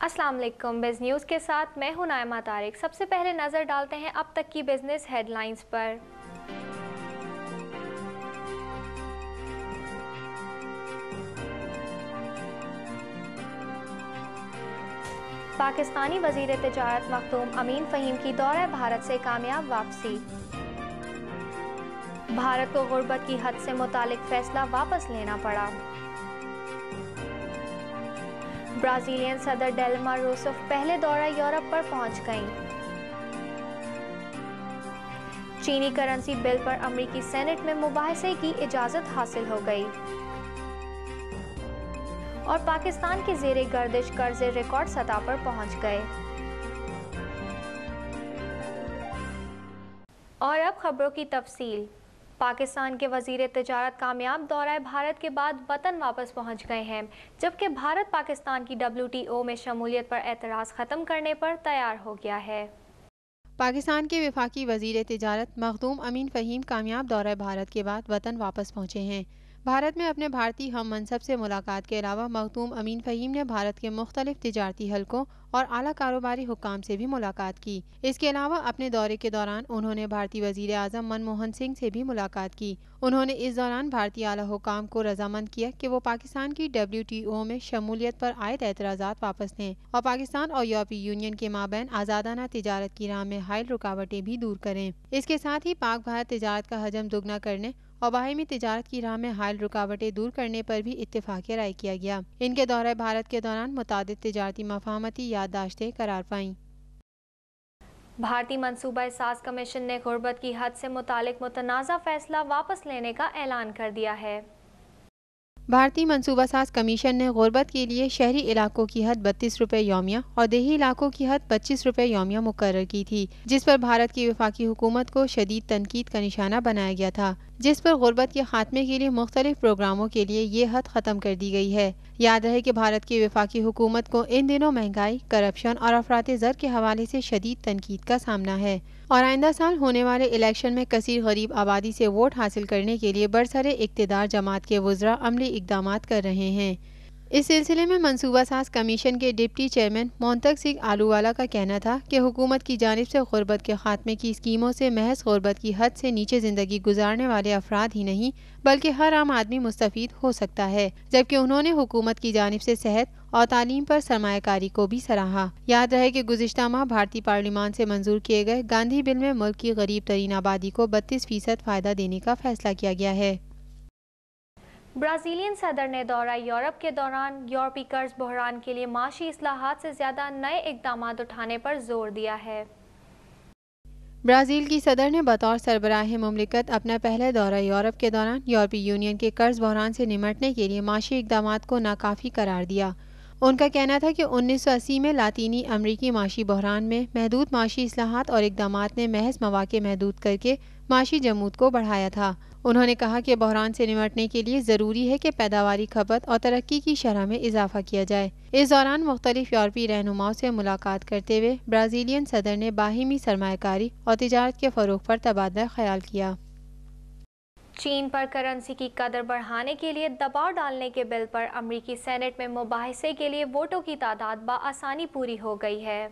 अस्सलाम वालेकुम। बिज़ न्यूज़ के साथ मैं हूं नाइमा तारिक। सबसे पहले नज़र डालते हैं अब तक की बिजनेस हेडलाइंस पर। पाकिस्तानी वज़ीर तिजारत मखदूम अमीन फ़हीम की दौरा भारत से कामयाब वापसी। भारत को गुर्बत की हद से मुतालिक फैसला वापस लेना पड़ा। ब्राज़ीलियन सदर डेल्मा रूसेफ पहले दौरा यूरोप पर पहुंच गईं। चीनी करेंसी बिल पर अमरीकी सेनेट में मुबाहिसे की इजाज़त हासिल हो गई। और पाकिस्तान के ज़ेरे गर्दिश कर्ज़े रिकॉर्ड सतह पर पहुंच गए। और अब खबरों की तफसील। पाकिस्तान के वज़ीर तिजारत कामयाब दौरा भारत के बाद वतन वापस पहुंच गए हैं, जबकि भारत पाकिस्तान की WTO में शमूलियत पर एतराज़ ख़त्म करने पर तैयार हो गया है। पाकिस्तान के वफाकी वज़ीर तिजारत मखदूम अमीन फ़हीम कामयाब दौरा भारत के बाद वतन वापस पहुँचे हैं। भारत में अपने भारतीय हम मनसब से मुलाकात के अलावा मखदूम अमीन फ़हीम ने भारत के मुख्तलिफ तिजारती हलकों और आला कारोबारी हुक्काम से भी मुलाकात की। इसके अलावा अपने दौरे के दौरान उन्होंने भारतीय वज़ीर आज़म मनमोहन सिंह से भी मुलाकात की। उन्होंने इस दौरान भारतीय आला हुक्काम को रजामंद किया कि वो पाकिस्तान की WTO में शमूलियत पर आयद एतराज़ात वापस लें और पाकिस्तान और यूरोपीय यूनियन के माबैन आज़ादाना तिजारत की राह में हाइल रुकावटें भी दूर करें। इसके साथ ही पाक भारत तिजारत का हजम दुगना करने और बाहिमी तिजारत की राह में हाइल रुकावटें दूर करने पर भी इत्तेफाक राय किया गया। इनके दौरे भारत के दौरान मुतादिद तिजारती मफाहमती याददाश्तें करार पाईं। भारतीय मनसूबा साज कमीशन ने गुर्बत की हद से मुतालिक मुतनाज़ा फैसला वापस लेने का ऐलान कर दिया है। भारतीय मनसूबा साज कमीशन ने गुर्बत के लिए शहरी इलाकों की हद 32 रुपये यौमिया और देही इलाकों की हद 25 रुपये यौमिया मुकर्रर की थी, जिस पर भारत की वफाकी हुकूमत को शदीद तनकीद का निशाना बनाया गया था, जिस पर गुर्बत के खात्मे के लिए मुख्तलिफ प्रोग्रामों के लिए ये हद ख़त्म कर दी गई है। याद रहे कि भारत की वफाकी हुकूमत को इन दिनों महंगाई, करप्शन और अफरात ज़र के हवाले से शदीद तनकीद का सामना है और आइंदा साल होने वाले इलेक्शन में कसीर गरीब आबादी से वोट हासिल करने के लिए बरसरे इक़्तिदार जमात के वुज़रा अमली इक़दामात कर रहे हैं। इस सिलसिले में मनसूबा साज कमीशन के डिप्टी चेयरमैन मोहतग सिंह आलूवाला का कहना था कि हुकूमत की जानिब से गुर्बत के खात्मे की स्कीमों से महज गुर्बत की हद से नीचे ज़िंदगी गुजारने वाले अफराद ही नहीं बल्कि हर आम आदमी मुस्तफ़ीद हो सकता है। जबकि उन्होंने हुकूमत की जानिब से सेहत और तालीम पर सरमायाकारी को भी सराहा। याद रहे कि गुज़िश्ता माह भारतीय पार्लिमान से मंजूर किए गए गांधी बिल में मुल्क की गरीब तरीन आबादी को 32% फ़ायदा देने का फैसला किया गया है। ब्राज़ीलियन सदर ने दौरा यूरोप के दौरान यूरोपीय कर्ज बहरान के लिए माशी इस्लाहात से ज़्यादा नए इक़दामात उठाने पर जोर दिया है। ब्राज़ील की सदर ने बतौर सरबराह मुमलिकत अपना पहला दौरा यूरोप के दौरान यूरोपीय यूनियन के कर्ज बहरान से निमटने के लिए माशी इक़दामात को नाकाफ़ी करार दिया। उनका कहना था कि 1980 में लातीनी अमरीकी माशी बहरान में महदूद माशी इस्लाहात और इक़दामात ने महज मौक़े महदूद करके माशी जमूद को बढ़ाया था। उन्होंने कहा कि बहरान से निमटने के लिए ज़रूरी है कि पैदावारी खपत और तरक्की की शरह में इजाफा किया जाए। इस दौरान मुख्तलिफ यूरोपीय रहनुमाओं से मुलाकात करते हुए ब्राज़ीलियन सदर ने बाहिमी सरमायाकारी और तिजारत के फ़रोग़ पर तबादला ख्याल किया। चीन पर करेंसी की कदर बढ़ाने के लिए दबाव डालने के बिल पर अमरीकी सेनेट में मुबाहिसे के लिए वोटों की तादाद बआसानी पूरी हो गई है।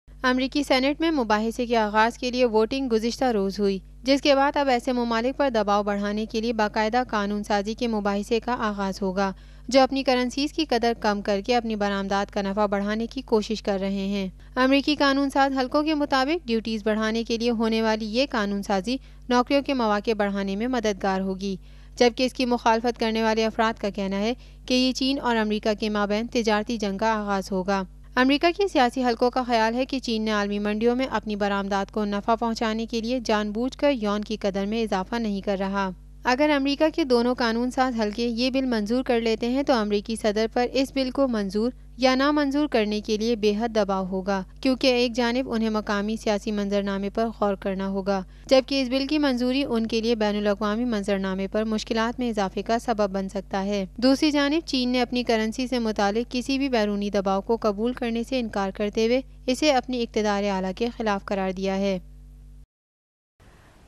अमरीकी सेनेट में मुबाहिसे के आगाज़ के लिए वोटिंग गुज़िश्ता रोज़ हुई, जिसके बाद अब ऐसे ममालिक पर दबाव बढ़ाने के लिए बाकायदा कानून साजी के मुबाहिसे का आगाज़ होगा, जो अपनी करेंसीज़ की कदर कम करके अपनी बरामदात का नफ़ा बढ़ाने की कोशिश कर रहे हैं। अमरीकी कानून साज हलकों के मुताबिक ड्यूटीज़ बढ़ाने के लिए होने वाली ये कानून साजी नौकरियों के मौक़े बढ़ाने में मददगार होगी, जबकि इसकी मुखालफत करने वाले अफराद का कहना है कि ये चीन और अमरीका के माबैन तिजारती जंग का आगाज़ होगा। अमरीका के सियासी हलकों का ख्याल है कि चीन ने आलमी मंडियों में अपनी बरामदात को नफ़ा पहुंचाने के लिए जानबूझकर यौन की कदर में इजाफा नहीं कर रहा। अगर अमरीका के दोनों कानून साज हलके ये बिल मंजूर कर लेते हैं तो अमरीकी सदर पर इस बिल को मंजूर या ना मंजूर करने के लिए बेहद दबाव होगा, क्योंकि एक जानिब उन्हें मकामी सियासी मंजरनामे पर गौर करना होगा, जबकि इस बिल की मंजूरी उनके लिए बैनुल-अक़वामी मंजरनामे पर मुश्किलात में इजाफे का सबब बन सकता है। दूसरी जानिब चीन ने अपनी करेंसी से मुतालिक किसी भी बैरूनी दबाव को कबूल करने से इनकार करते हुए इसे अपनी इक़्तिदार आला के खिलाफ करार दिया है।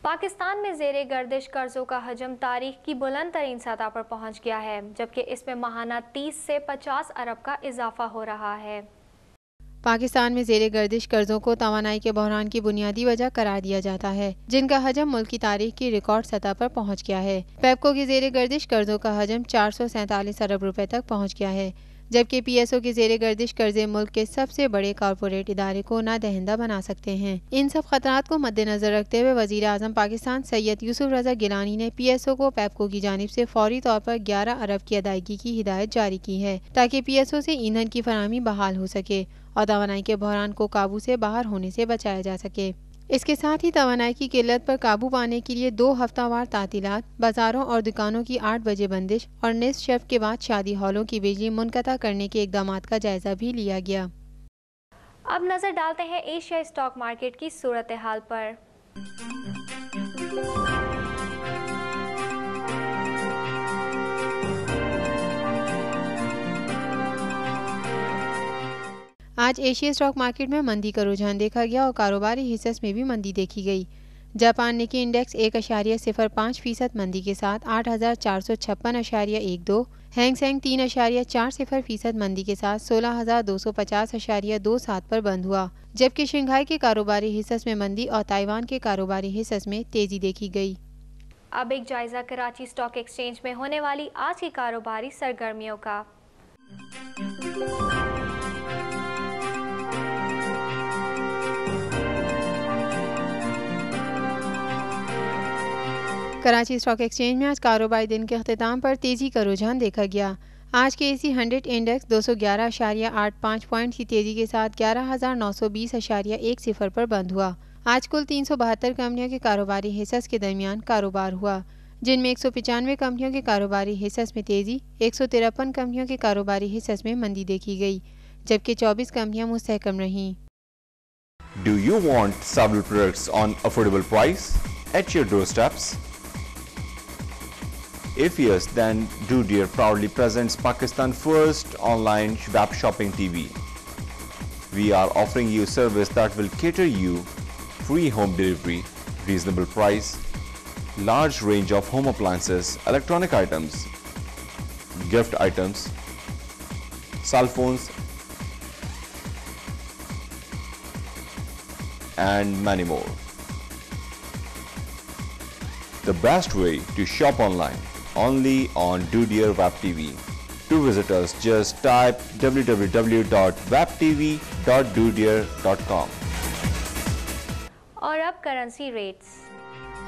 पाकिस्तान में ज़ेरे गर्दिश कर्ज़ों का हजम तारीख की बुलंद तरीन सतह पर पहुँच गया है, जबकि इसमें माहाना 30 से 50 अरब का इजाफा हो रहा है। پاکستان میں زیر گردش قرضوں کو توانائی کے بحران کی بنیادی وجہ قرار دیا جاتا ہے، جن کا حجم ملک کی تاریخ کی ریکارڈ سطح پر پہنچ گیا ہے۔ پیپکو کی زیر گردش قرضوں کا حجم 447 ارب روپے تک پہنچ گیا ہے، جبکہ پی ایس او کی زیر گردش قرضے ملک کے سب سے بڑے کارپوریٹ ادارے کو نادہندہ بنا سکتے ہیں۔ ان سب خطرات کو مد نظر رکھتے ہوئے وزیر اعظم پاکستان سید یوسف رضا گیلانی نے پی ایس او کو پیپکو کی جانب سے فوری طور پر 11 ارب کی ادائیگی کی ہدایت جاری کی ہے، تاکہ پی ایس او سے ایندھن کی فراہمی بحال ہو سکے اور توانائی کے بحران کو قابو سے باہر ہونے سے بچایا جا سکے۔ اس کے ساتھ ہی توانائی کی قلت پر قابو پانے کے لیے 2 ہفتہ وار تعطیلات، بازاروں اور دکانوں کی 8 بجے بندش اور نصف شب کے بعد شادی ہالوں کی بجلی منقطع کرنے کے اقدامات کا جائزہ بھی لیا گیا۔ اب نظر ڈالتے ہیں ایشیا اسٹاک مارکیٹ کی صورتحال پر۔ آج ایشیا اسٹاک مارکیٹ میں مندی کا رجحان دیکھا گیا اور کاروباری حصص میں بھی مندی دیکھی گئی۔ جاپان نکی انڈیکس 1.05% مندی کے ساتھ 8,456.12، ہینگ سینگ 3.40% مندی کے ساتھ 16,250.27 پر بند ہوا، جبکہ شنگھائی کے کاروباری حصص میں مندی اور تائیوان کے کاروباری حصص میں تیزی دیکھی گئی۔ اب ایک جائزہ کراچی اسٹاک ایکسچینج میں ہونے والی آج کی کاروباری سرگرمیوں کا۔ کراچی اسٹاک ایکسچینج میں آج کاروباری دن کے اختتام پر تیزی کا رجحان دیکھا گیا۔ آج کے ایسی 100 انڈیکس 211.85 پوائنٹ کی تیزی کے ساتھ 11,920.10 پر بند ہوا۔ آج کل 372 کمپنیوں کے کاروباری حصص کے درمیان کاروبار ہوا، جن میں 195 کمپنیوں کے کاروباری حصص میں تیزی، 153 کمپنیوں کے کاروباری حصص میں مندی دیکھی گئی، جبکہ 24 کمپنیاں مستحکم رہیں۔ Do you want several products on affordable price at your doorsteps? If yes, then Do Dear proudly presents Pakistan's first online web shopping TV. We are offering you a service that will cater you free home delivery, reasonable price, large range of home appliances, electronic items, gift items, cell phones, and many more. The best way to shop online, only on Do Dear Web TV. To visit us, just type www.webtv.dodear.com. اور اب currency rates.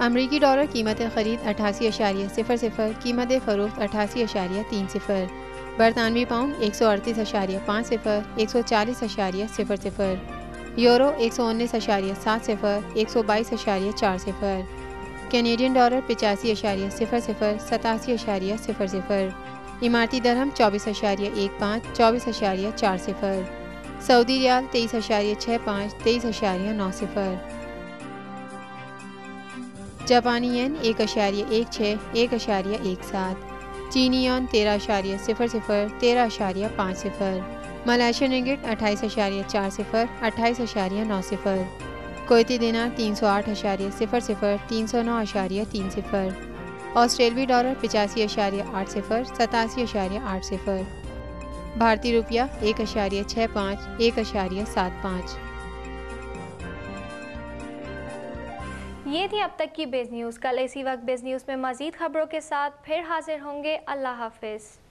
امریکی dollar قیمت خرید 88.00، قیمت فروخت 88.30۔ برطانوی pound 138.50، 140.00۔ Euro 119.70، 122.40۔ Canadian dollar 85.00، 87.00۔ اماراتی درہم 24.15، 24.40۔ سعودی ریال 23.65، 23.90۔ جاپانی ین 1.16، 1.17۔ چینی یون 13.00، 13.50۔ Malaysian ringgit 28.40، 28.90۔ کویتی دینار 308.00، 309.30۔ آسٹریلوی ڈالر 85.80، 87.80۔ بھارتی روپیہ 1.65، 1.75۔ یہ تھی اب تک کی بیز نیوز۔ کل اسی وقت بیز نیوز میں مزید خبروں کے ساتھ پھر حاضر ہوں گے۔ اللہ حافظ۔